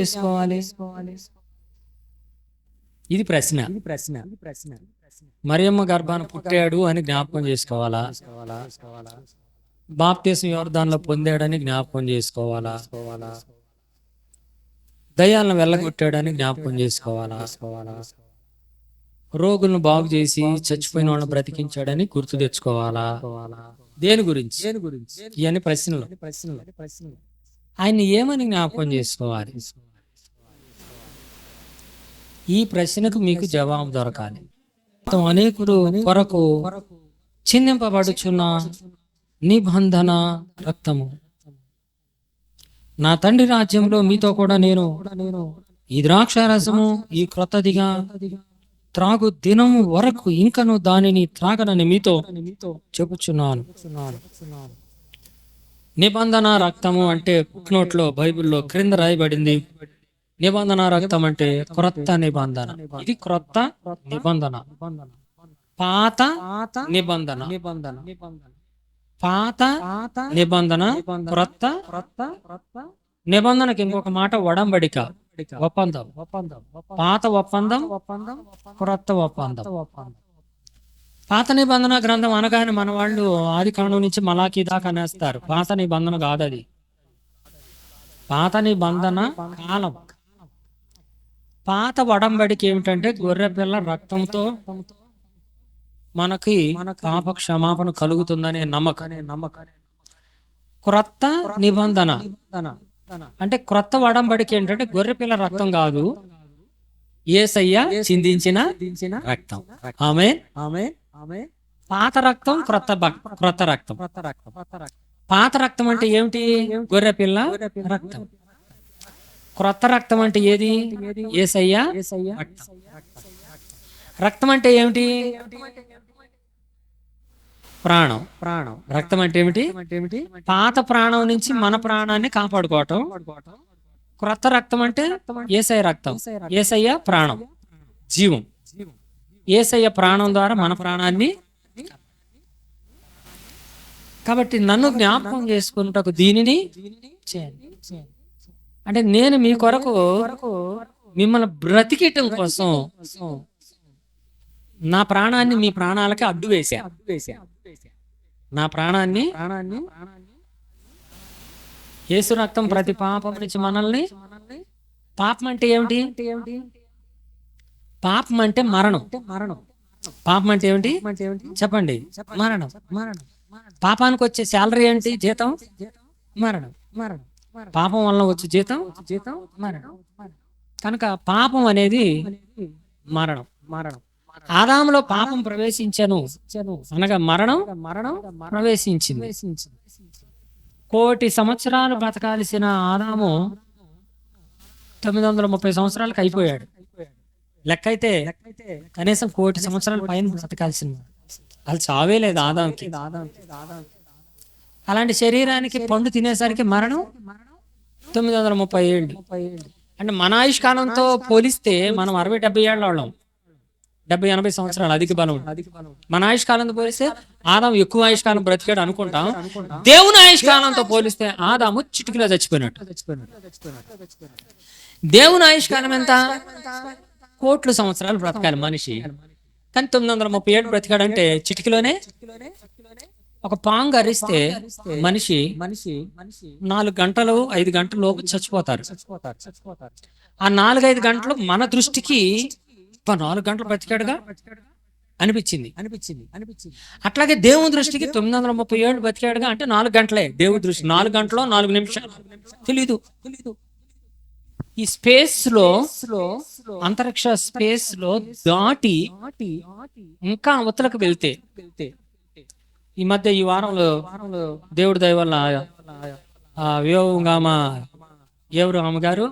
చేసుకోవాలి? ఇది ప్రశ్న. మరియమ్మ గర్భాన పుట్టాడు అని జ్ఞాపకం చేసుకోవాలా? బాప్తిసం యోర్దానులో పొందాడని జ్ఞాపకం చేసుకోవాలా? దయ్యాలను వెళ్ళగొట్టాడని జ్ఞాపకం చేసుకోవాలా? రోగులను బాగు చేసి చచ్చిపోయిన వాళ్ళని బ్రతికించాడని గుర్తు తెచ్చుకోవాలా? దేని గురించి? ఇవన్నీ ప్రశ్నలు. ఆయన ఏమని జ్ఞాపకం చేసుకోవాలి? ఈ ప్రశ్నకు మీకు జవాబు దొరకాలి. అనేకుడు కొరకు చిందింపబడుచున్న నిబంధన రక్తము. నా తండ్రి రాజ్యంలో మీతో కూడా నేను ఈ ద్రాక్షారసము ఈ క్రొత్తదిగా త్రాగు దినము వరకు ఇంకను దానిని త్రాగనని మీతో చెప్పుచున్నాను. నిబంధన రక్తము అంటే నోట్లో బైబిల్లో క్రింద రాయబడింది. నిబంధన రక్తం అంటే క్రొత్త నిబంధన. ఇది క్రొత్త నిబంధన. పాత నిబంధన, పాత నిబంధన, క్రొత్త నిబంధనకి ఇంకొక మాట ఒడంబడిక, ఒప్పందం. పాత ఒప్పందం, క్రొత్త ఒప్పందం. పాత నిబంధన గ్రంథం అనగానే మన వాళ్ళు ఆది కాండం నుంచి మలాకీ దాకా అనేస్తారు. పాత నిబంధన కాదు అది. పాత నిబంధన కాలం. పాత ఒడంబడిక ఏమిటంటే గొర్రె పిల్ల రక్తంతో మనకి పాప క్షమాపణ కలుగుతుందనే నమ్మకం. క్రొత్త నిబంధన అంటే క్రొత్త ఒడంబడిక ఏంటంటే గొర్రె పిల్ల రక్తం కాదు, యేసయ్య చిందించిన రక్తం. ఆమేన్. పాత రక్తం, క్రొత్త రక్తం. పాత రక్తం అంటే ఏమిటి? గొర్రె పిల్ల రక్తం. క్రొత్త రక్తం అంటే ఏది? యేసయ్య రక్తం. రక్తం అంటే ఏమిటి? ప్రాణం. రక్తం అంటే ఏమిటి? పాత ప్రాణం నుంచి మన ప్రాణాన్ని కాపాడుకోవటం. క్రొత్త రక్తం అంటే యేసయ్య రక్తం. యేసయ్య ప్రాణం, జీవం. యేసయ్య ప్రాణం ద్వారా మన ప్రాణాన్ని. కాబట్టి నన్ను జ్ఞాపకం చేసుకున్నటకు దీనిని చేయండి. అంటే నేను మీ కొరకు మిమ్మల్ని బ్రతికేయటం కోసం నా ప్రాణాన్ని మీ ప్రాణాలకి అడ్డు వేసా. నా ప్రాణాన్ని యేసు రక్తం ప్రతి పాపం నుంచి మనల్ని. పాపం అంటే ఏమిటి? పాపం అంటే మరణం. పాపం అంటే ఏమిటి చెప్పండి? మరణం. పాపానికి వచ్చే శాలరీ ఏంటి? జీతం. మరణం. పాపం వలన వచ్చే జీతం మరణం. కనుక పాపం అనేది మరణం. ఆదాములో పాపం ప్రవేశించను అనగా మరణం ప్రవేశించింది. 1,000,000 సంవత్సరాలు బ్రతకాల్సిన ఆదాము 930 సంవత్సరాలకు అయిపోయాడు. లెక్క అయితే కనీసం 1,000,000 సంవత్సరాల పైన బ్రతకాల్సింది. అది చావే లేదు ఆదాంకి. అలాంటి శరీరానికి పండు తినేసరికి మరణం 930 ఏళ్ళు. అంటే మన ఆయుష్కాలంతో పోలిస్తే మనం 60-70 ఏళ్ళ వాళ్ళం. 70-80 సంవత్సరాలు అధిక బలం. మన ఆయుష్కాలంతో పోలిస్తే ఆదాము ఎక్కువ ఆయుష్కాలం బ్రతికాడు అనుకుంటాం. దేవుని ఆయుష్కాలంతో పోలిస్తే ఆదాము చిటికలో చచ్చిపోయినట్టు. దేవుని ఆయుష్కాలం ఎంత? 1,000,000 సంవత్సరాలు బ్రతకాలి మనిషి. కానీ 930 ఏళ్ళు బ్రతికాడంటే చిటికలోనే. ఒక పాంగ్ అరిస్తే మనిషి 4 గంటలు 5 గంటల లోపు చచ్చిపోతారు. ఆ 4-5 గంటలు మన దృష్టికి 4 గంటలు బ్రతికాడుగా అనిపించింది. అట్లాగే దేవుని దృష్టికి 930 ఏళ్ళు బ్రతికాడుగా అంటే 4 గంటలే. దేవుడి దృష్టి 4 గంటలో 4 నిమిషాలు తెలీదు. ఈ స్పేస్ లో, అంతరిక్ష స్పేస్ లో దాటి ఇంకా అవతలకు వెళ్తే, ఈ మధ్య ఈ వారంలో దేవుడి దయ వల్ల ఎవరు అమ్మగారు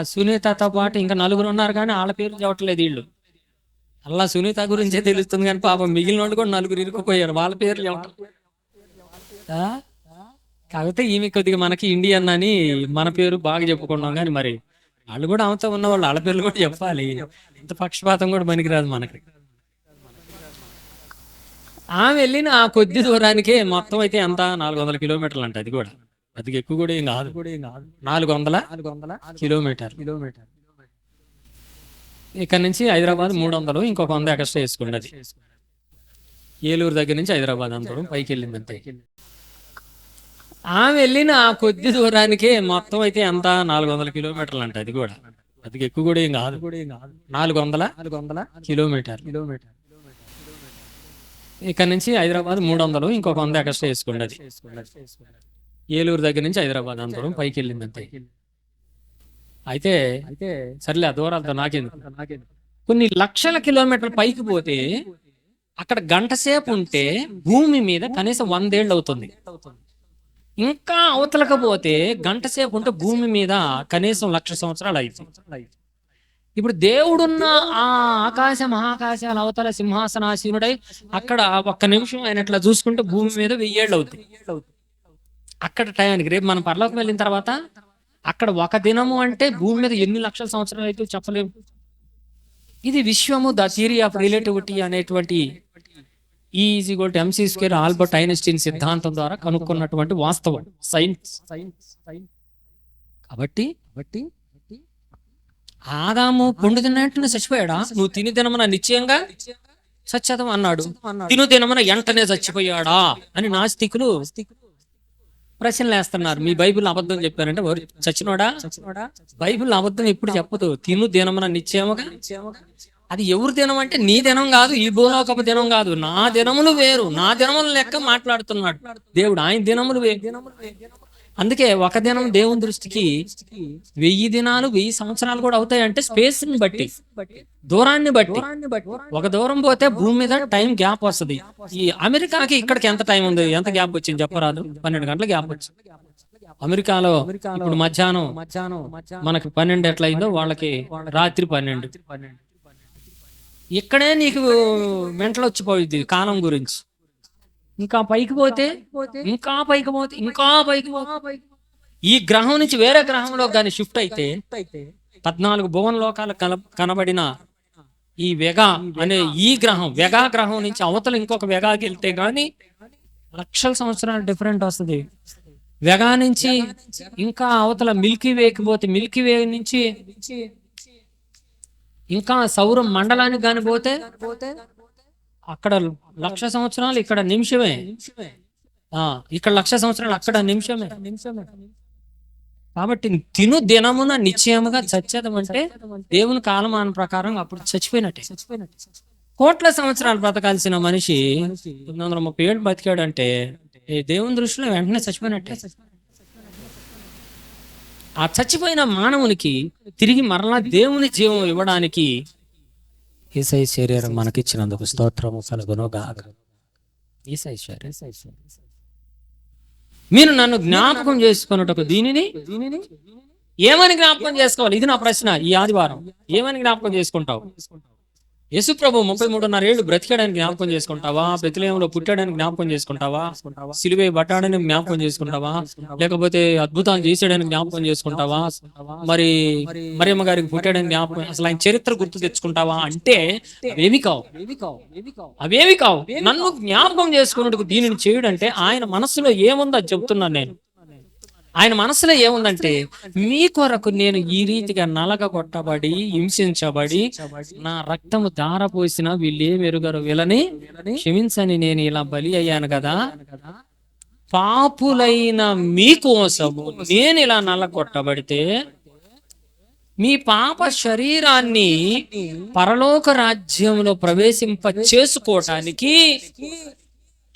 సునీతతో పాటు ఇంకా 4 ఉన్నారు, కానీ వాళ్ళ పేరు చెప్పట్లేదు వీళ్ళు. అలా సునీత గురించే తెలుస్తుంది కానీ పాపం మిగిలిన వాళ్ళు కూడా 4 ఇరుక్కుపోయారు. వాళ్ళ పేర్లు చెప్పట్లేదు. కాకపోతే ఈమె కొద్దిగా మనకి ఇండియన్ అని మన పేరు బాగా చెప్పుకున్నాం, కానీ మరి వాళ్ళు కూడా ఆమెతో ఉన్నవాళ్ళు వాళ్ళ పేర్లు కూడా చెప్పాలి. ఇంత పక్షపాతం కూడా పనికిరాదు మనకి. ఆమె వెళ్ళిన ఆ కొద్ది దూరానికే మొత్తం అయితే ఎంత 400 కిలోమీటర్లు అంట. అది కూడా అది ఎక్కువ కూడా ఏం కాదు. 400 కిలోమీటర్. ఇక్కడ నుంచి హైదరాబాద్ 300, ఇంకొక 100 ఎక్స్ట్రా వేసుకోండి. అది ఏలూరు దగ్గర నుంచి హైదరాబాద్ అంత దూరం పైకి వెళ్ళింది అంతే. ఆమె వెళ్ళిన ఆ కొద్ది దూరానికే మొత్తం అయితే ఎంత 400 కిలోమీటర్లు అంట. అది కూడా అది ఎక్కువ కూడా ఏం కాదు. 400 కిలోమీటర్. ఇక్కడ నుంచి హైదరాబాద్ 300, ఇంకొక 100 ఎక్స్ట్రా వేసుకోండి. అది ఏలూరు దగ్గర నుంచి హైదరాబాద్ అంత దూరం పైకి వెళ్ళింది అంతే. అయితే సర్లే ఆ దూరాలతో నాకెందుకు. కొన్ని లక్షల కిలోమీటర్ల పైకి పోతే అక్కడ గంట సేపు ఉంటే భూమి మీద కనీసం 100 ఏళ్ళు అవుతుంది. ఇంకా అవతలకపోతే గంట సేపు ఉంటే భూమి మీద కనీసం 1,00,000 సంవత్సరాలు అవుతుంది. ఇప్పుడు దేవుడున్న ఆ ఆకాశ మహాకాశాల అవతల సింహాసనాసీనుడై అక్కడ ఒక్క నిమిషం ఆయన ఇట్లా చూసుకుంటే భూమి మీద 1000 ఏళ్ళు అవుతుంది. అక్కడ టయానికి రేపు మనం పరలోకం వెళ్ళిన తర్వాత అక్కడ ఒక దినము అంటే భూమి మీద ఎన్ని లక్షల సంవత్సరాలు అయితే చెప్పలేము. ఇది విశ్వము ద థియరీ ఆఫ్ రిలేటివిటీ అనేటువంటి E=mc² ఆల్బర్ట్ ఐన్స్టీన్ సిద్ధాంతం ద్వారా కనుక్కున్నటువంటి వాస్తవం, సైన్స్. కాబట్టి ఆదాము పండు తిన్నట్టునే చచ్చిపోయాడా? నువ్వు తిని తినమన నిశ్చయంగా సత్యతం అన్నాడు. తిను తినమన వెంటనే చచ్చిపోయాడా అని నాస్తికులు ప్రశ్నలు వేస్తున్నారు. మీ బైబిల్ అబద్ధం చెప్పారంటే చచ్చినోడా? బైబిల్ అబద్ధం ఎప్పుడు చెప్పదు. తిను దినమున నిశ్చయముగా. అది ఎవరు దినం అంటే నీ దినం కాదు, ఈ భూలోకపు దినం కాదు. నా దినములు వేరు, నా దినములు లెక్క మాట్లాడుతున్నాడు దేవుడు. ఆయన దినములు వేరు. అందుకే ఒక దినం దేవుని దృష్టికి 1000 దినాలు 1000 సంవత్సరాలు కూడా అవుతాయి. అంటే స్పేస్ ని బట్టి, దూరాన్ని బట్టి. ఒక దూరం పోతే భూమి మీద టైం గ్యాప్ వస్తుంది. ఈ అమెరికాకి ఇక్కడికి ఎంత టైం ఉంది, ఎంత గ్యాప్ వచ్చింది చెప్పరాదు? 12 గంటల గ్యాప్ వచ్చింది. అమెరికాలో ఇప్పుడు మధ్యాహ్నం మనకి 12 ఎట్లయిందో వాళ్ళకి రాత్రి 12. ఇక్కడే నీకు మెంటలు వచ్చిపోయింది కాలం గురించి. ఇంకా పైకి పోతే ఈ గ్రహం నుంచి వేరే గ్రహంలో కానీ షిఫ్ట్ అయితే 14 భువన లోకాలు కనబడిన ఈ వెగా అనే ఈ గ్రహం, వెగా గ్రహం నుంచి అవతల ఇంకొక వెగాకి వెళ్తే గాని లక్షల సంవత్సరాలు డిఫరెంట్ వస్తుంది. వెగా నుంచి ఇంకా అవతల మిల్కీ వేకి పోతే, మిల్కీ వే నుంచి ఇంకా సౌర మండలానికి కానీ పోతే అక్కడ 1,00,000 సంవత్సరాలు, ఇక్కడ నిమిషమే. ఇక్కడ 1,00,000 సంవత్సరాలు, అక్కడ నిమిషమే. కాబట్టి తిను దినమున నిశ్చయముగా చచ్చేదం అంటే దేవుని కాలమాన ప్రకారం అప్పుడు చచ్చిపోయినట్టే. కోట్ల సంవత్సరాలు బ్రతకాల్సిన మనిషి 930 ఏళ్ళు బతికాడు అంటే దేవుని దృష్టిలో వెంటనే చచ్చిపోయినట్టే. ఆ చచ్చిపోయిన మానవునికి తిరిగి మరలా దేవుని జీవం ఇవ్వడానికి యేసయ్య శరీరం మనకిచ్చినందుకు స్తోత్రము కలుగునుగాక. యేసయ్య శరీరం. మీరు నన్ను జ్ఞాపకం చేసుకున్నట్టు దీనిని ఏమని జ్ఞాపకం చేసుకోవాలి? ఇది నా ప్రశ్న. ఈ ఆదివారం ఏమని జ్ఞాపకం చేసుకుంటావు? యేసు ప్రభు 33.5 ఏళ్ళు బ్రతికాడని జ్ఞాపకం చేసుకుంటావా? బెత్లెహేములో పుట్టాడని జ్ఞాపకం చేసుకుంటావా? సిలువే పట్టాడని జ్ఞాపకం చేసుకుంటావా? లేకపోతే అద్భుతాలు చేసాడని జ్ఞాపకం చేసుకుంటావా? మరి మరియమ్మ గారికి పుట్టాడని జ్ఞాపకం, అసలు ఆయన చరిత్ర గుర్తు తెచ్చుకుంటావా? అంటే అవేమి కావు. నన్ను జ్ఞాపకం చేసుకున్నట్టుకు దీనిని చేయడంటే ఆయన మనసులో ఏముందో అది చెప్తున్నాను నేను. ఆయన మనసులో ఏముందంటే, మీ కొరకు నేను ఈ రీతిగా నలగగొట్టబడి హింసించబడి నా రక్తము ధారపోసిన వీళ్ళేం ఎరుగరు, వీళ్ళని క్షమించని నేను ఇలా బలి అయ్యాను కదా, పాపులైన మీకోసము నేను ఇలా నలగొట్టబడితే మీ పాప శరీరాన్ని పరలోక రాజ్యంలో ప్రవేశింప చేసుకోవటానికి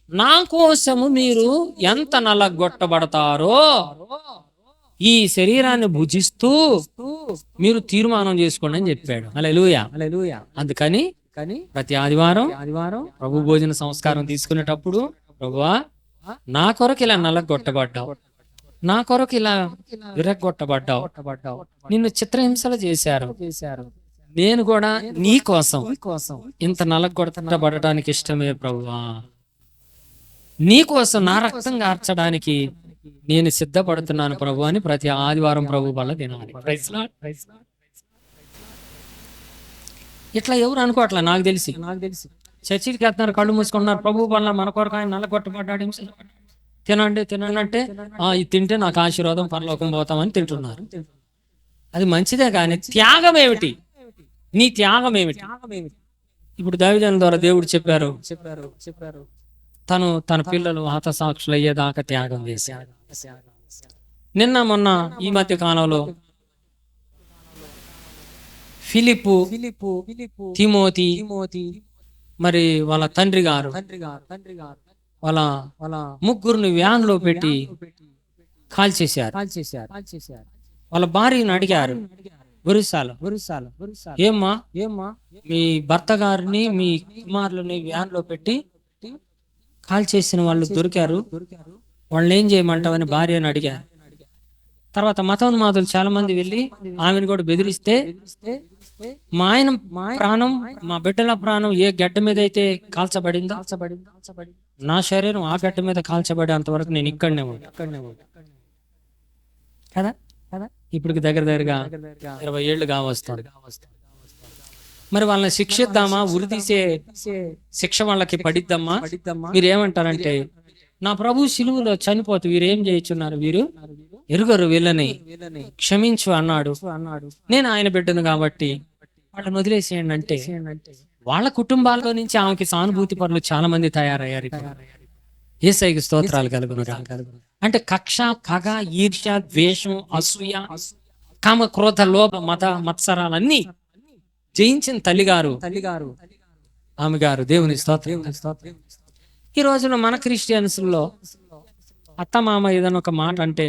నా కోసము మీరు ఎంత నలగొట్టబడతారో ఈ శరీరాన్ని భుజిస్తూ మీరు తీర్మానం చేసుకోండి అని చెప్పాడు. హల్లెలూయా. అందుకని ప్రతి ఆదివారం ప్రభు భోజన సంస్కారం తీసుకునేటప్పుడు, ప్రభువా నా కొరకు ఇలా నలగొట్టబడ్డావు, నా కొరకు ఇలా విరగొట్టబడ్డావు, నిన్ను చిత్రహింసలు చేశారు, నేను కూడా నీ కోసం ఇంత నలగొట్టబడటానికి ఇష్టమే ప్రభువా, నీ కోసం నా రక్తం కార్చడానికి నేను సిద్ధపడుతున్నాను ప్రభు అని ప్రతి ఆదివారం ప్రభు వల్ల తినాలి. ఇట్లా ఎవరు అనుకోవట్లా. నాకు తెలిసి చర్చికి వెళ్తున్నారు, కళ్ళు మూసుకుంటున్నారు, ప్రభు వల్ల మన కొరకు ఆయన నలగొట్టబడ్డాడు, తినండి తినండి అంటే ఇది తింటే నాకు ఆశీర్వాదం, పరలోకం పోతామని తింటున్నారు. అది మంచిదే, కానీ త్యాగం ఏమిటి? నీ త్యాగం ఏమిటి? ఇప్పుడు దైవజనం ద్వారా దేవుడు చెప్పారు, తన పిల్లలు హతసాక్షులు అయ్యేదాకా త్యాగం చేశారు. నిన్న మొన్న ఈ మధ్య కాలంలో ఫిలిప్పు, తిమోతి, మరి వాళ్ళ తండ్రి గారు వాళ్ళ ముగ్గురిని వ్యాన్ లో పెట్టి కాల్చేశారు. వాళ్ళ భార్యను అడిగారు ఒరిస్సాలో, ఏమ్మా మీ భర్త గారిని మీ కుమారులని వ్యాన్ లో పెట్టి కాల్ చేసిన వాళ్ళు దొరికారు, వాళ్ళని ఏం చేయమంటావని భార్యను అడిగారు. తర్వాత మతోన్మాదులు చాలా మంది వెళ్ళి ఆమెను కూడా బెదిరిస్తే, మా ఆయన ప్రాణం, మా బిడ్డల ప్రాణం ఏ గడ్డ మీద అయితే కాల్చబడిందో నా శరీరం ఆ గడ్డ మీద కాల్చబడేంత వరకు నేను ఇక్కడనే ఉంటా కదా. ఇప్పుడు దగ్గరగా 20 ఏళ్ళు కావస్తుంది. మరి వాళ్ళని శిక్షిద్దామా, ఉరితీసే శిక్ష వాళ్ళకి పడిద్దామా? మీరేమంటారంటే, నా ప్రభు శిలువలో చనిపోతూ వీరేం చేయించున్నారు, వీరు ఎరుగరు, వీళ్ళని క్షమించు అన్నాడు. నేను ఆయన బిడ్డను కాబట్టి వాళ్ళని వదిలేసేయండి అంటే, వాళ్ళ కుటుంబాల్లో నుంచి ఆమెకి సానుభూతి పరులు చాలా మంది తయారయ్యారు. యేసయ్యకి స్తోత్రాలు కలుగును. అంటే కక్ష, పగ, ఈర్ష్య, ద్వేషం, అసూయ, కామ, క్రోధ, లోభ, మత మత్సరాలన్నీ జయించిన తల్లిగారు ఆమె గారు. దేవుని స్తోత్రం. ఈ రోజున మన క్రిస్టియన్స్ లో అత్తమామ ఏదైనా ఒక మాట అంటే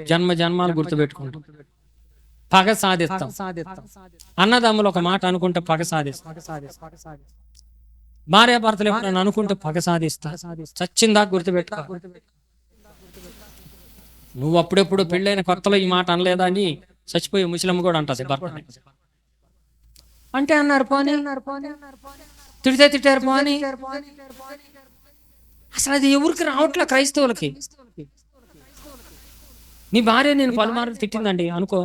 జన్మ జన్మాలు గుర్తుపెట్టుకుంటాం, పగ సాధిస్తాం. అన్నదమ్ములు ఒక మాట అనుకుంటే పగ సాధిస్తాం. భార్యాభర్తలు ఎప్పుడైనా అనుకుంటే పగ సాధిస్తా. చచ్చిందా గుర్తుపెట్టుకో. నువ్వు అప్పుడెప్పుడు పెళ్ళైన కొత్తలో ఈ మాట అనలేదా అని చచ్చిపోయి ముసలమ్మ కూడా అంటది భర్త అంటే. అన్నారు పోనీ, తిడితే తిట్టారు పోనీ. అసలు అది ఎవరికి రావట్లే క్రైస్తవులకి. నీ భార్య నేను పలుమార్లు తిట్టిందండి అనుకో,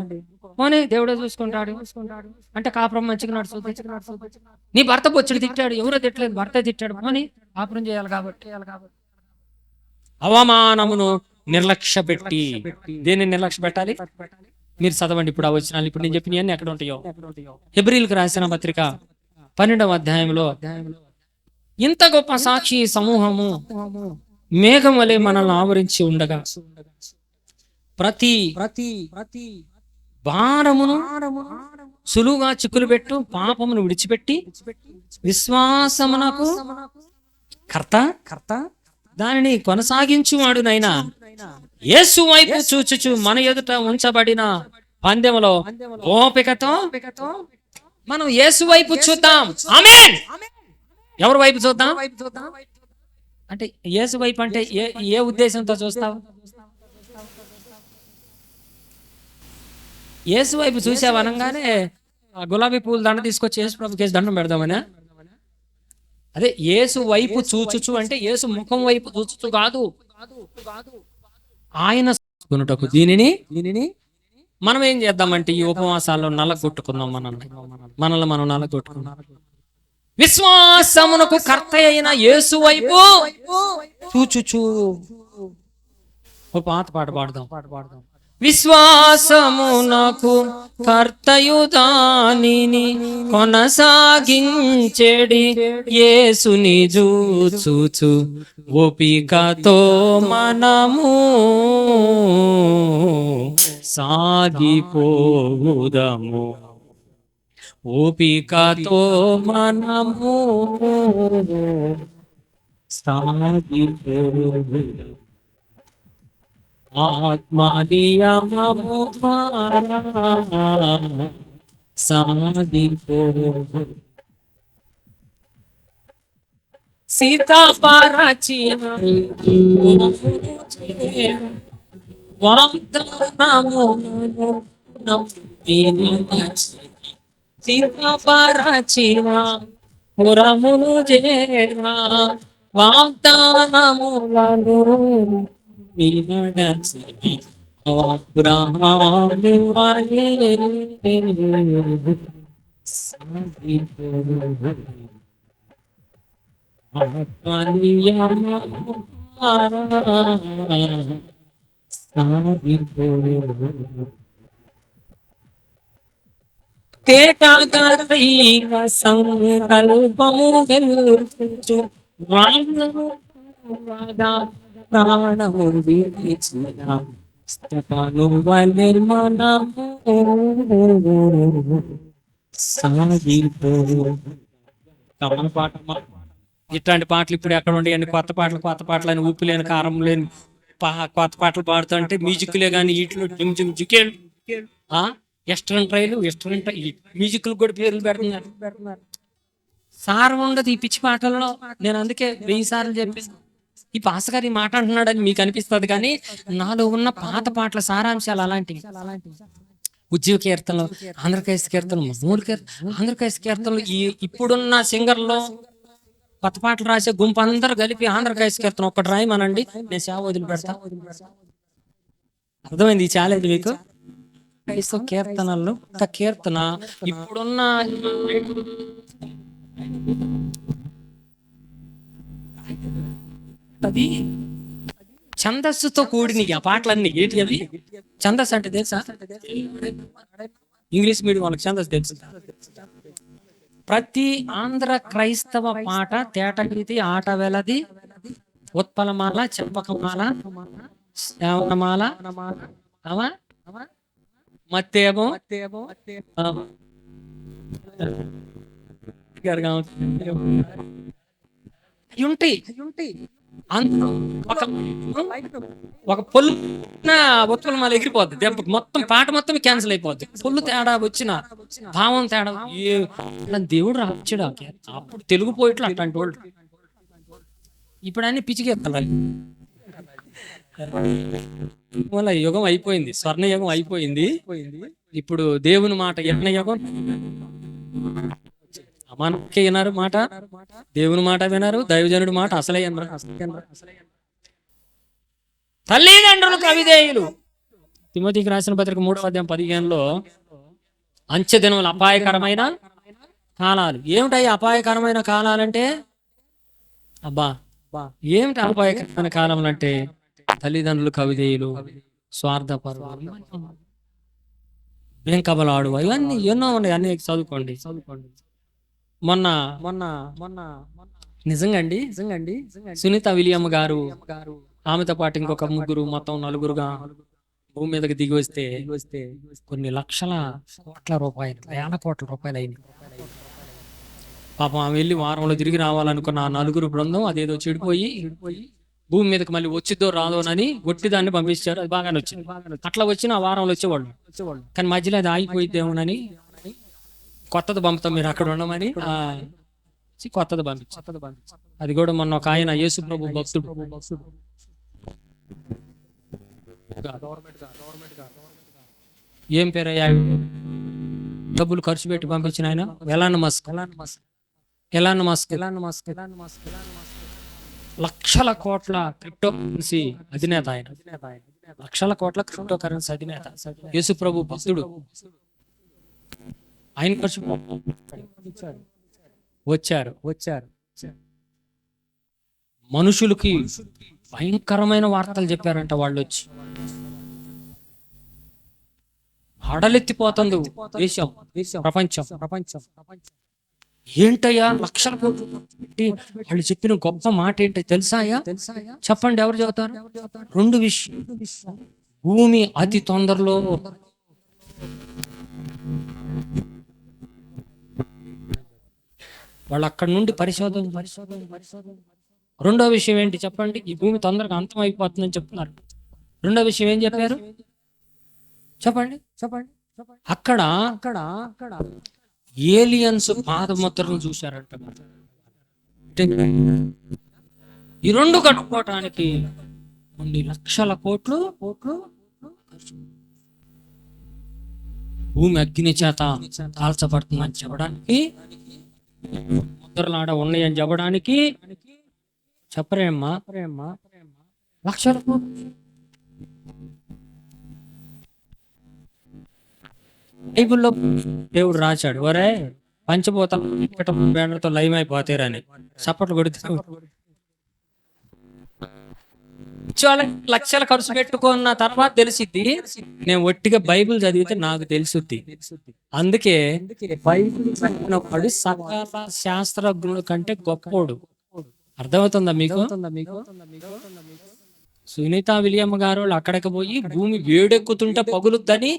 పోనీ దేవుడే చూసుకుంటాడు అంటే కాపురం మంచిగా నడుస్తుంది. నీ భర్త బొచ్చుడు తిట్టాడు, ఎవరో తిట్టలేదు, భర్త తిట్టాడు, పోనీ కాపురం చేయాలి కాబట్టి. అవమానమును నిర్లక్ష్య పెట్టి, దేన్ని నిర్లక్ష్య పెట్టాలి? మీరు చదవండి ఇప్పుడు ఆ వచనాలు. ఇప్పుడు నేను చెప్పినవన్నీ ఎక్కడ ఉంటాయో. హెబ్రీయులకు రాసిన పత్రిక 12వ అధ్యాయంలో, ఇంత గొప్ప సాక్షి సమూహము మేఘం వలె మనల్ని ఆవరించి ఉండగా ప్రతి భారమును సులువుగా చిక్కులు పెట్టు పాపమును విడిచిపెట్టి విశ్వాసమునకు కర్త దానిని కొనసాగించువాడునైనా యేసు వైపు చూచుచు మన ఎదుట ఉంచబడిన పందెములో ఓపికతో మనం యేసు వైపు చూద్దాం. ఆమేన్. ఎవరి వైపు చూద్దాం అంటే, యేసు వైపు అంటే ఏ ఉద్దేశంతో చూస్తావు? యేసు వైపు చూసావు అనగానే గులాబీ పూలు దండ తీసుకొచ్చి యేసు ప్రభు కేసు దండం పెడదామనే. అదే యేసు వైపు చూచుచు అంటే యేసు ముఖం వైపు చూచుచు కాదు, ఆయన కొనుటకు. దీనిని మనం ఏం చేద్దామంటే ఈ ఉపవాసాల్లో నలగొట్టుకుందాం. మనల్ని మనం నలగొట్టుకుందాం. విశ్వాసమునకు కర్త అయిన యేసు వైపు చూచుచు. ఒక పాట పాడదాం. విశ్వాసమునకు కర్తయు దానిని కొనసాగించెడి యేసుని చూచుచు ఓపికతో మనము సాగిపోవుదము. ఓపికతో మనము సాగిపోవుదము. ఆత్మనియమము ద్వారా సాగిపోవుదము. సిద్ధపరచిన వాగ్దానమును సిద్ధపరచిన పురమును చేరా వాగ్దానములను వినడసి అబ్రహాము వలె సాగిపోవుదము. ఆత్మనియమము సంకల్పము వెలుచు ప్రాణము విడిచిన స్తపను వలె మనము సాగిపో. కమల పాటమ్మా. ఇట్లాంటి పాటలు ఇప్పుడు ఎక్కడ ఉండేయండి? కొత్త పాటలు అని ఊపి లేని కారం లేని కొత్త పాటలు పాడుతుంటే మ్యూజిక్లే కానీ వీటిలో జిమ్ జిమ్ జికేలు వెస్ట్రన్ ట్రైలు వెస్ట్రన్ ట్రై మ్యూజిక్లు కూడా పేర్లు పెడుతున్నారు. సారం ఉండదు ఈ పిచ్చి పాటల్లో. నేను అందుకే 1000 సార్లు చెప్పాను, ఈ పాస్టర్ ఈ మాట అంటున్నాడని మీకు అనిపిస్తుంది, కానీ నాలో ఉన్న పాత పాటల సారాంశాలు అలాంటివి. ఉజ్జీవ కీర్తనలు, ఆంధ్రకేశ కీర్తనలు, ఆంధ్రకేశ కీర్తనలు. ఈ ఇప్పుడున్న సింగర్లో కొత్త పాటలు రాసే గుంపు అందరూ కలిపి ఆంధ్రకేశ కీర్తన ఒక్కటి రాయమనండి, నేను సేవ వదిలిపెడతా. అర్థమైంది ఈ ఛాలెంజ్ మీకు? క్రైస్తవ కీర్తనల్లో ఒక కీర్తన ఇప్పుడున్న అది ఛందస్సుతో కూడిన ఆ పాటలన్నీ ఏంటి అవి? ఛందస్సు అంటే తెలుసా? ఇంగ్లీష్ మీడియం వాళ్ళకి ఛందస్సు తెలుసు. ప్రతి ఆంధ్ర క్రైస్తవ పాట తేటగీతి, ఆట వెలది, ఉత్పలమాల, చెంపకమాల, శ్రావణమాల, మత్తేమో ఉంటాయి. అందులో ఒక పొల్లు ఉత్పలమాల ఎగిరిపోద్ది దెబ్బకి, మొత్తం పాట మొత్తం క్యాన్సిల్ అయిపోద్ది. పొల్లు తేడా వచ్చిన, భావం తేడా, దేవుడు రాచ్చాడు. అప్పుడు తెలుగు పోయిట్లు అట్లాంటి వాళ్ళు. ఇప్పుడు అన్ని పిచ్చికెత్తాలి. వల్ల యుగం అయిపోయింది, స్వర్ణ యుగం అయిపోయింది. ఇప్పుడు దేవుని మాట యజ్ఞ యుగం. అమానకే వినారు మాట, దేవుని మాట వినారు, దైవజనుడి మాట అసలే వినరు. తల్లిదండ్రులకు అవిధేయులు. తిమోతికి రాసిన పత్రిక 3:15 అంచె దినములు అపాయకరమైన కాలాలు. ఏమిటాయి అపాయకరమైన కాలాలంటే? అబ్బా ఏమిటి అపాయకరమైన కాలం అంటే? తల్లిదండ్రులకు అవిధేయులు, స్వార్థపరులు, వెంకబలాడు, ఇవన్నీ ఎన్నో ఉన్నాయి. అన్ని చదువుకోండి. మొన్న నిజంగా అండి సునీత విలియం గారు, ఆమెతో పాటు ఇంకొక ముగ్గురు, మొత్తం 4గురుగా భూమి మీదకి దిగి వస్తే కొన్ని లక్షల కోట్ల రూపాయలు, వేల కోట్ల రూపాయలు అయినాయి. పాపం ఆమె వెళ్ళి వారంలో తిరిగి రావాలనుకున్న ఆ 4గురు బృందం అదేదో చెడిపోయి భూమి మీదకి మళ్ళీ వచ్చిద్దో రాదోనని ఒట్టిదాన్ని పంపించారు. అది బాగానే వచ్చింది. అట్లా వచ్చిన ఆ వారంలో వచ్చేవాళ్ళు, కానీ మధ్యలో అది ఆగిపోయిద్దేమోనని కొత్తది పంపుతాం, మీరు అక్కడ ఉండమని కొత్తది పంపించారు. అది కూడా మొన్న ఒక ఆయన యేసు ప్రభు భక్తుడు, ఏం పేరయ్యా, డబ్బులు ఖర్చు పెట్టి పంపించిన ఆయన ఎలాన్ మస్క్ లక్షల కోట్ల క్రిప్టో కరెన్సీ అధినేత ఆయన. లక్షల కోట్ల క్రిప్టో కరెన్సీ అధినేత, యేసు ప్రభు భక్తుడు. ఆయన ఖర్చు వచ్చారు. మనుషులకి భయంకరమైన వార్తలు చెప్పారంట. వాళ్ళు వచ్చి హడలెత్తిపోతుంది దేశం, ప్రపంచం. ఏంటయ్యా లక్షల కోట్లు పెట్టి వాళ్ళు చెప్పిన గొప్ప మాట ఏంటో తెలుసాయా? చెప్పండి, ఎవరు చదువుతారు? 2 విషయం. భూమి అతి తొందరలో వాళ్ళు అక్కడ నుండి పరిశోధన. రెండో విషయం ఏంటి చెప్పండి? ఈ భూమి తొందరగా అంతం అయిపోతుందని చెప్తున్నారు. రెండో విషయం ఏం చెప్పారు చెప్పండి? అక్కడ ఏలియన్స్ పాదముద్రను చూశారంట. ఈ 2 కట్టుకోవటానికి కొన్ని లక్షల కోట్లు భూమి అగ్ని చేత కాల్చబడుతుందని చెప్పడానికి, ముద్రలాడ ఉన్నాయని చెప్పడానికి చెప్పరేమ్మా లక్షల కోట్లు. బైబుల్లో దేవుడు రాశాడు, ఒరే పంచభూతాలు బ్యానర్తో లైవ్ అయిపోతారని. చప్పట్లు కొడితే చాలా లక్షలు ఖర్చు పెట్టుకున్న తర్వాత తెలిసిద్ది, నేను ఒట్టిగా బైబిల్ చదివితే నాకు తెలుసుద్ది. అందుకే బైబిల్ చదివిన వాడు సకల శాస్త్రజ్ఞుల కంటే గొప్పోడు. అర్థమవుతుందా మీకు? సునీత విలియం గారు అక్కడికి పోయి భూమి వేడెక్కుతుంటే పగులుద్దని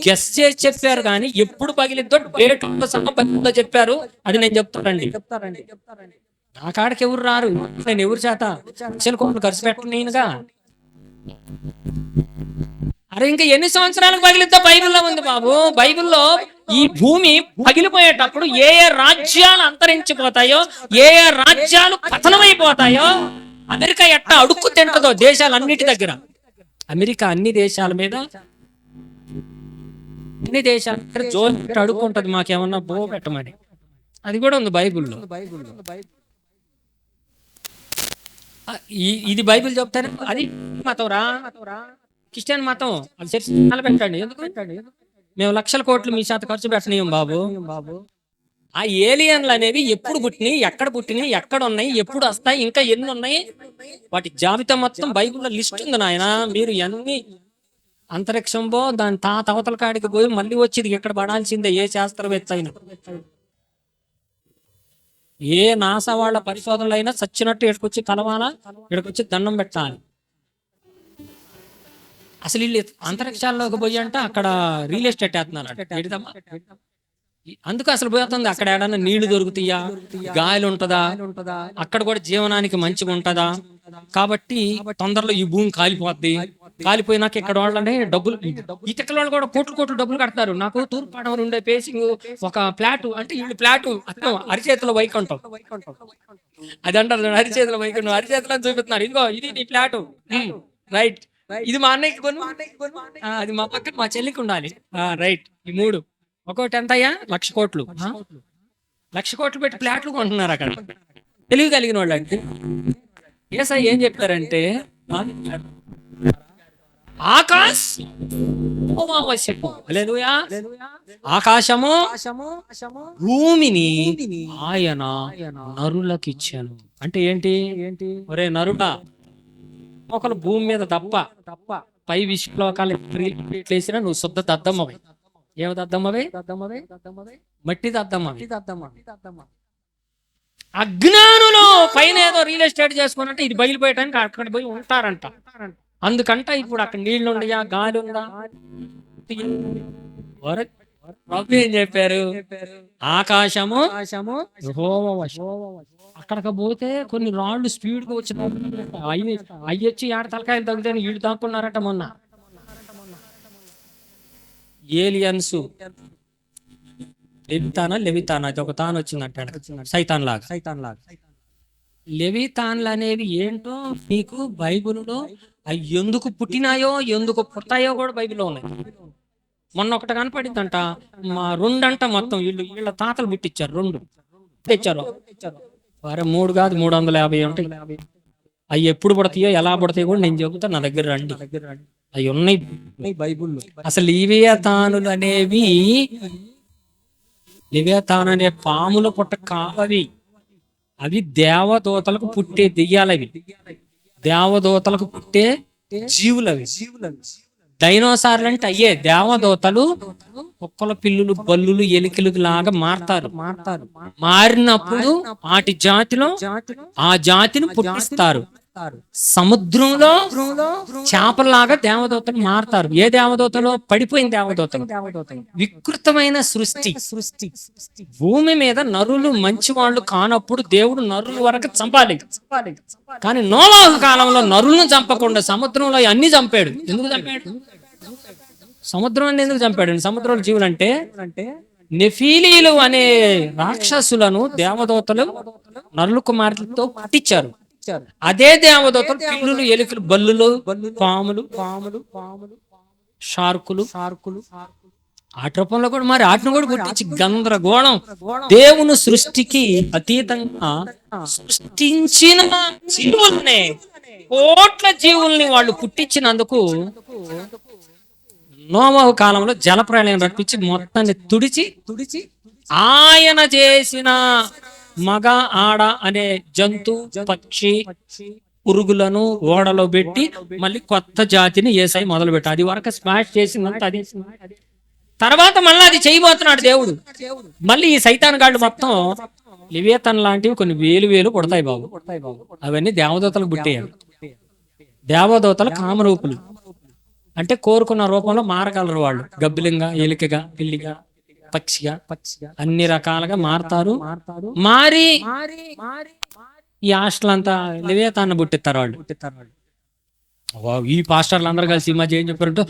గెస్ చేసి చెప్పారు, కానీ ఎప్పుడు పగిలిద్దో డేట్ సహా పగిలిద్దో చెప్పారు. అది నేను చెప్తానండి. నా కాడికి ఎవరు రారు, నేను ఎవరి చేత కోట్లు ఖర్చు పెట్టనేనుగా. అరే ఇంకా ఎన్ని సంవత్సరాలకు పగిలిద్దో బైబిల్లో ఉంది బాబు. బైబిల్లో ఈ భూమి పగిలిపోయేటప్పుడు ఏ ఏ రాజ్యాలు అంతరించిపోతాయో, ఏ ఏ రాజ్యాలు పతనమైపోతాయో, అమెరికా ఎట్టా అడుక్కు తింటదో దేశాలన్నిటి దగ్గర. అమెరికా అన్ని దేశాల మీద, అన్ని దేశాల దగ్గర జోలు అడుక్కుంటది, మాకేమన్నా బో పెట్టమని. అది కూడా ఉంది బైబిల్లో. ఇది బైబిల్ చెప్తాను. అది మతం రా, క్రిస్టియన్ మతం. అది చర్చి పెట్టండి. ఎందుకు మేము లక్షల కోట్లు మీ శాతం ఖర్చు పెట్టనీయం బాబు. ఆ ఏలియన్లు అనేవి ఎప్పుడు పుట్టినాయి, ఎక్కడ పుట్టినాయి, ఎక్కడ ఉన్నాయి, ఎప్పుడు వస్తాయి, ఇంకా ఎన్ని ఉన్నాయి, వాటి జాబితా మొత్తం బైబిల్లో లిస్ట్ ఉంది నాయన. మీరు ఎన్ని అంతరిక్షంలో దాని అవతల కాడికి పోయి మళ్ళీ వచ్చి ఎక్కడ పడాల్సిందే ఏ శాస్త్రవేత్త అయినా. ఏ నాసా వాళ్ళ పరిశోధనలు అయినా చచ్చినట్టు ఇక్కడికొచ్చి కలవాలా, ఇక్కడికొచ్చి దండం పెట్టాలి. అసలు వీళ్ళు అంతరిక్షాల్లోకి పోయి అంటే అక్కడ రియల్ ఎస్టేట్ వేస్తున్నారు. అందుకు అసలు పోతుంది. అక్కడ ఏడన్నా నీళ్లు దొరుకుతాయా, గాలి ఉంటదా, అక్కడ కూడా జీవనానికి మంచిగా ఉంటదా. కాబట్టి తొందరలో ఈ భూమి కాలిపోద్ది. కాలిపోయినాక ఇక్కడ వాళ్ళని డబ్బులు, ఇటకల వాళ్ళు కూడా కోట్లు డబ్బులు కడతారు. నాకు తూర్పాడవరు ఉండే పేసింగ్ ఒక ఫ్లాట్ అంటే, వీళ్ళు ఫ్లాట్ అర్థం అరిచేతిలో వైకుంఠం. అది అంటారు అరిచేతిలో వైకుంఠం, అరిచేతిలో చూపిస్తున్నారు. ఇదిగో ఇది నీ ఫ్లాట్, రైట్. ఇది మా అన్నయ్యకి కొను, అది మా పక్కన మా చెల్లికి ఉండాలి, రైట్. ఈ మూడు ఒక్కొక్కటి ఎంత అయ్యా? 1,00,000 కోట్లు. 1,00,000 కోట్లు పెట్టి ఫ్లాట్లు కొంటున్నారు అక్కడ. తెలివి కలిగిన వాళ్ళు అంటే ఏసై ఏం చెప్తారంటే, ఆకాశము భూమిని ఆయన నరులకు ఇచ్చాను. అంటే ఏంటి? ఒరే నరుడా, ఒకరు భూమి మీద తప్ప పై విశ్వలోకాలు వేసినా నువ్వు శుద్ధ దద్దమ్మవి. ఏమి దద్దమ్మవి? మట్టి దద్దమ్మవి. అజ్ఞానులు పైన ఏదో రియల్ ఎస్టేట్ చేసుకున్నట్టు ఇది బయలుపోయటానికి అక్కడ పోయి ఉంటారంట. అందుకంట ఇప్పుడు అక్కడ నీళ్లు ఉండయా, గాలి ఉందా? ప్రభు ఏం చెప్పారు? ఆకాశము అక్కడికి పోతే కొన్ని రాళ్ళు స్పీడ్ గా వచ్చిన అవి వచ్చి ఏడ తలకాయలు తగ్గుతాయని వీళ్ళు దాక్కున్నారట. మొన్న ఏలియన్స్ లెవితాన్ అది ఒక తాను వచ్చిందంట, సైతాన్ లాగా. లెవితాన్లు అనేవి ఏంటో మీకు బైబిల్లో అవి ఎందుకు పుట్టినాయో ఎందుకు పుట్టాయో కూడా బైబిల్లో ఉన్నాయి. మొన్న ఒకటి కనపడిందంట, మా 2 అంట మొత్తం వీళ్ళ తాతలు పుట్టించారు, 2 తెచ్చారు. వారే 3 కాదు 350 ఉంటాయి. అవి ఎప్పుడు పుడతాయో ఎలా పుడతాయో కూడా నేను చెబుతా, నా దగ్గర రండి. అవి ఉన్నాయి బైబిల్లో. అసలు లివియతానులు అనేవి, లివియతాన్ అనే పాముల పుట్ట కావవి. అవి దేవదూతలకు పుట్టే దెయ్యాలవి, దేవదూతలకు పుట్టే జీవులవి. డైనోసార్లు అంటే అయ్యే దేవదూతలు కుక్కల పిల్లులు, బల్లులు, ఎలికలు లాగా మారతారు. మారినప్పుడు వాటి జాతిలో ఆ జాతిని పుట్టిస్తారు. సముద్రంలో చేపలాగా దేవదూతలు మారతారు. ఏ దేవదూతలో? పడిపోయిన దేవదూతలు. వికృతమైన సృష్టి. భూమి మీద నరులు మంచి వాళ్ళు కానప్పుడు దేవుడు నరుల వరకు చంపాలి. కానీ నోవాహు కాలంలో నరులను చంపకుండా సముద్రంలో అన్ని చంపాడు. ఎందుకు చంపాడు? సముద్రం ఎందుకు చంపాడు? సముద్రంలో జీవులు అంటే నెఫీలీలు అనే రాక్షసులను దేవదూతలు నరుల కుమారులతో పుట్టించారు. అదే దేవదూతలు పిల్లులు, ఎలుకలు, బల్లులు, పాములు, షార్కులు ఆ రూపంలో కూడా మరి వాటిని కూడా పుట్టించి గందరగోళం. దేవుని సృష్టికి అతీతంగా సృష్టించిన జీవుల్ని, కోట్ల జీవుల్ని వాళ్ళు పుట్టించినందుకు నోవహు కాలంలో జలప్రళయం రప్పించి మొత్తాన్ని తుడిచి ఆయన చేసిన మగ ఆడ అనే జంతు, పక్షి, పురుగులను ఓడలో పెట్టి మళ్ళీ కొత్త జాతిని యేసయ్య మొదలు పెట్టి అది వరకు స్మాష్ చేసిందంత అది. తర్వాత మళ్ళీ అది చేయబోతున్నాడు దేవుడు. మళ్ళీ ఈ సైతాన్ గాళ్ళు మొత్తం లివియతన్ లాంటివి కొన్ని వేలు వేలు పుడతాయి బాబు. అవన్నీ దేవదూతలకు పుట్టేయాలి. దేవదూతలు కామరూపులు, అంటే కోరుకున్న రూపంలో మారగలరు వాళ్ళు. గబ్బిలింగా, ఎలికగా, పిల్లిగా, పక్షిగా అన్ని రకాలుగా మారతారు. మారి ఈ హాస్టల్ అంతా లివియతాన్ని పుట్టిస్తారు వాళ్ళు. ఈ పాస్టర్లు అందరూ కలిసి ఈ మధ్య ఏం చెప్పారంటే,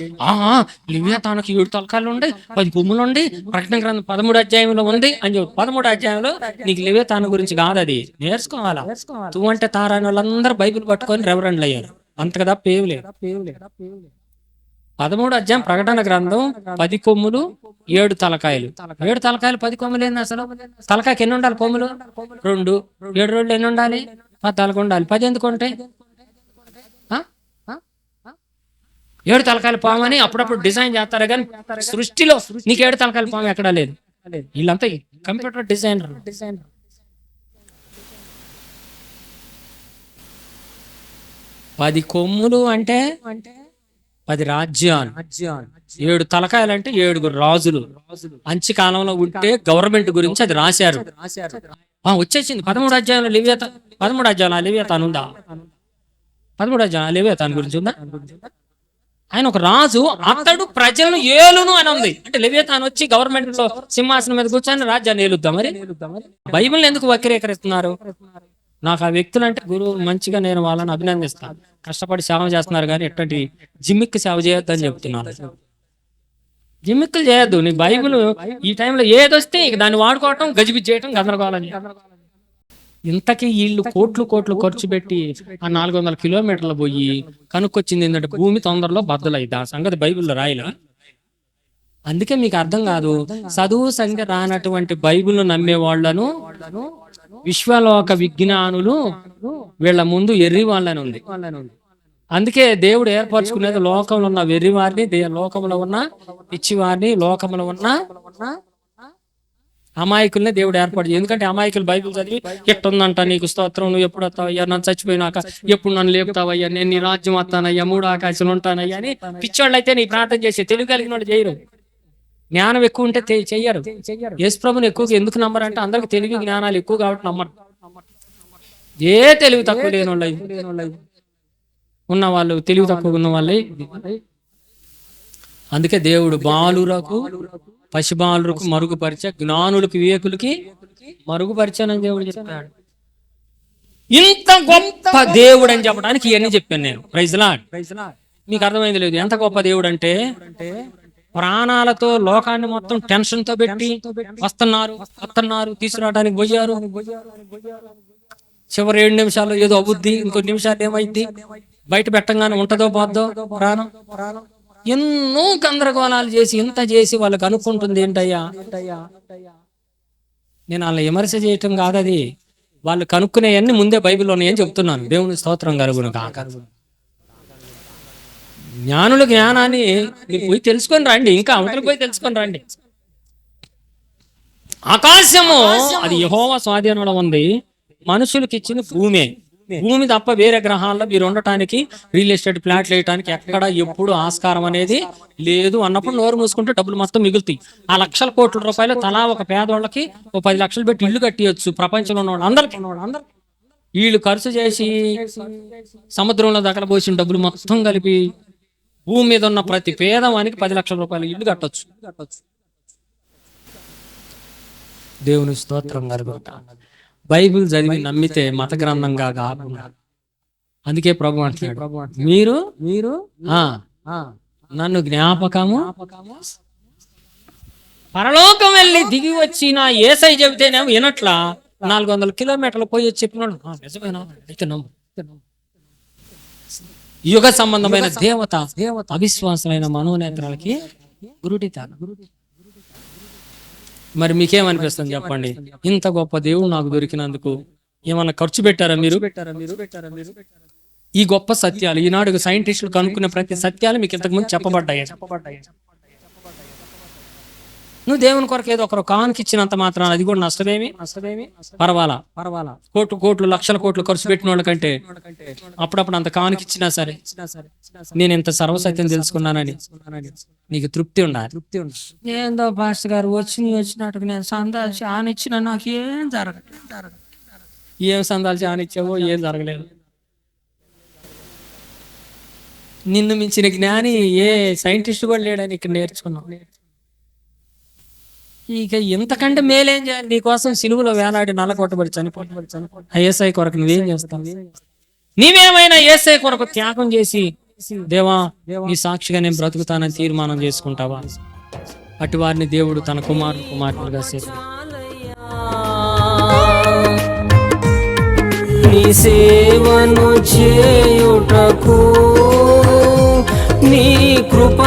లివియతానికి 7 తలకాయలు ఉండి 10 కొమ్ములు ఉండి ప్రకటన గ్రంథం 13 అధ్యాయంలో ఉంది అని చెప్పి. 13 అధ్యాయంలో నీకు లివియతాన్ గురించి కాదు, అది నేర్చుకోవాలా. తూ అంటే తారాని వాళ్ళందరూ బైబిల్ పట్టుకొని రెవరెండ్లు అయ్యారు. అంత కదా పేవులేదు. 13 అధ్యాయం ప్రకటన గ్రంథం 10 కొమ్ములు 7 తలకాయలు. 7 తలకాయలు 10 కొమ్ములు ఏంది అసలు? తలకాయకి ఎన్ని ఉండాలి కొమ్ములు? 2. 7 రోజులు ఎన్ని ఉండాలి? 14 ఉండాలి. 10 ఎందుకు ఉంటాయి? 7 తలకాయల పాము అని అప్పుడప్పుడు డిజైన్ చేస్తారు, కానీ సృష్టిలో నీకు 7 తలకాయల పాము ఎక్కడా లేదు. వీళ్ళంతా కంప్యూటర్ డిజైనర్. 10 కొమ్ములు అంటే 10 రాజ్యాలు. 7 తలకాయలు అంటే 7 రాజులు. అంచి కాలంలో ఉంటే గవర్నమెంట్ గురించి అది రాశారు. వచ్చేసింది 13 అధ్యాయంలో లివియతాన్. 13 అధ్యాయంలో లివియతాన్ ఉందా? 13 అధ్యాయం లివియతాన్ గురించి ఉందా? ఆయన ఒక రాజు, అతడు ప్రజలను ఏలును అని ఉంది. అంటే లివియతాన్ వచ్చి గవర్నమెంట్ లో సింహాసనం మీద కూర్చొని రాజ్యాన్ని ఏలుద్దాం. మరి బైబిల్ ఎందుకు వక్రీకరిస్తున్నారు? నాకు ఆ వ్యక్తులు అంటే గురువు మంచిగా, నేను వాళ్ళని అభినందిస్తాను. కష్టపడి సేవ చేస్తున్నారు, కానీ ఎట్లాంటి జిమ్మిక్కి సేవ చేయొద్దు అని చెప్తున్నాను. జిమ్మిక్కులు చేయొద్దు. నీ బైబిల్ ఈ టైంలో ఏదొస్తే ఇక దాన్ని వాడుకోవటం, గజిబిజి చేయటం, గందరగోళం. ఇంతకీ వీళ్ళు కోట్లు ఖర్చు పెట్టి ఆ 400 కిలోమీటర్లు పోయి కనుక్కొచ్చింది ఏంటంటే భూమి తొందరలో బద్దలైంది. ఆ సంగతి బైబిల్లో రాయలా? అందుకే మీకు అర్థం కాదు. చదువు సంఖ్య రానటువంటి బైబిల్ను నమ్మే వాళ్లను విశ్వలోక విజ్ఞానులు వీళ్ళ ముందు ఎర్రి వాళ్ళని ఉంది. అందుకే దేవుడు ఏర్పరచుకునేది లోకంలో ఉన్న వెర్రి వారిని, లోకంలో ఉన్న పిచ్చి వారిని, లోకంలో ఉన్న అమాయకుల్ని దేవుడు ఏర్పాటు. ఎందుకంటే అమాయకులు బైబిల్ చదివి ఎట్టుందంట నీకు స్తోత్రం, నువ్వు ఎప్పుడు వస్తావయ్యా, నన్ను చచ్చిపోయినాక ఎప్పుడు నన్ను లేపుతావయ్యా, నేను నీ రాజ్యం వస్తానయ్యా, 3 ఆకాశాలు ఉంటానయ్యా అని పిచ్చోళ్ళు అయితే నీ ప్రార్థన చేసి తెలివి కలిగిన వాళ్ళు చేయరు. జ్ఞానం ఎక్కువ ఉంటే చెయ్యరు. యేసుప్రభుని ఎక్కువగా ఎందుకు నమ్మరంటే అందరికి తెలివి జ్ఞానాలు ఎక్కువ కాబట్టి నమ్మరు. ఏ తెలివి తక్కువ లేని వాళ్ళు ఉన్న వాళ్ళు, తెలివి తక్కువ ఉన్న వాళ్ళే. అందుకే దేవుడు బాలురకు పసిబాలురకు మరుగుపరిచే, జ్ఞానులకు వివేకులకి మరుగుపరిచానని దేవుడు చెప్పాడు. ఇంత గొప్ప దేవుడు అని చెప్పడానికి ఇవన్నీ చెప్పాను నేను. Praise Lord. మీకు అర్థమైంది లేదు ఎంత గొప్ప దేవుడు అంటే? ప్రాణాలతో లోకాన్ని మొత్తం టెన్షన్ తో పెట్టి వస్తున్నారు తీసుకురావడానికి పోయారు. చివరి 7 నిమిషాలు ఏదో అవుద్ది, ఇంకొన్ని నిమిషాలు ఏమైద్ది, బయట పెట్టంగానే ఉంటదో పోద్దో ప్రాణం. ఎన్నో గందరగోళాలు చేసి ఇంత చేసి వాళ్ళకి అనుకుంటుంది ఏంటయ్యా? నేను వాళ్ళని విమర్శ చేయటం కాదది, వాళ్ళు కనుక్కునేవన్నీ ముందే బైబిల్లో ఉన్నాయని చెప్తున్నాను. దేవుని స్తోత్రం కలుగును కాక. జ్ఞానుల జ్ఞానాన్ని మీరు పోయి తెలుసుకొని రండి, ఇంకా అవతలకు పోయి తెలుసుకొని రండి. ఆకాశము అది యెహోవా స్వాధీనంలో ఉంది. మనుషులకి ఇచ్చిన భూమి తప్ప వేరే గ్రహాల్లో మీరు ఉండటానికి, రియల్ ఎస్టేట్ ప్లాట్లు వేయడానికి ఎక్కడ ఎప్పుడు ఆస్కారం అనేది లేదు అన్నప్పుడు నోరు మూసుకుంటే డబ్బులు మొత్తం మిగులుతాయి. ఆ లక్షల కోట్ల రూపాయలు తలా ఒక పేదవాళ్ళకి 10 లక్షలు పెట్టి ఇల్లు కట్టియచ్చు. ప్రపంచంలో ఉన్న అందరికి వీళ్ళు ఖర్చు చేసి సముద్రంలో దగ్గర పోసిన డబ్బులు మొత్తం కలిపి భూమి మీద ఉన్న ప్రతి పేదవానికి 10 లక్షల రూపాయలు ఇల్లు కట్టొచ్చు. దేవుని స్తోత్రం కలుగుతా. బైబిల్ చదివి నమ్మితే మత గ్రంథంగా కాకుండా. అందుకే ప్రభు అంటున్నాడు, మీరు నన్ను జ్ఞాపకము పరలోకం వెళ్ళి దిగి వచ్చి నా యేసయ్య చెబితేనేమో వినట్లా, 400 కిలోమీటర్లు పోయి చెప్పినాడు నిజమేనా అయితే నమ్ము. యుగ సంబంధమైన దేవత అవిశ్వాసమైన మనోనేత్రాలకి గురుడితాను. మరి మీకేమనిపిస్తుంది చెప్పండి? ఇంత గొప్ప దేవుడు నాకు దొరికినందుకు ఏమన్నా ఖర్చు పెట్టారా మీరు? ఈ గొప్ప సత్యాలు ఈనాడు సైంటిస్టులు కనుక్కునే ప్రతి సత్యాలు మీకు ఇంతకుముందు చెప్పబడ్డాయి. నువ్వు దేవుని కొరకు ఏదో ఒకరు కానుక ఇచ్చినంత మాత్రాన అది కూడా నష్టమేమి పర్వాలా కోట్లు లక్షల కోట్లు ఖర్చు పెట్టిన వాళ్ళకంటే అప్పుడప్పుడు అంత కానుక ఇచ్చినా సరే నేను ఇంత సర్వసత్యం తెలుసుకున్నానని నీకు తృప్తి ఉండాలి. ఏందో పాస్టర్ గారు వచ్చినట్టుగా నేను సందాలు చాలా ఇచ్చినా నాకు ఏం జరగలేదు. ఏం సందాలు చాలా ఇచ్చావో ఏం జరగలేదు. నిన్ను మించిన జ్ఞాని ఏ సైంటిస్ట్ కూడా లేడని ఇక్కడ నేర్చుకున్నావు. ఇక ఇంతకంటే మేలేం చేయాలి? నీకోసం సిలువలో వేలాడి నల్లకొట్టబడి చనిపోయి యేసయ్య కొరకు నువ్వేం చేస్తావు? నీవేమైనా యేసయ్య కొరకు త్యాగం చేసి దేవా నీ సాక్షిగా నేను బ్రతుకుతానని తీర్మానం చేసుకుంటావా? అటు వారిని దేవుడు తన కుమారులుగా నీ సేవను చేయుటకు నీ కృప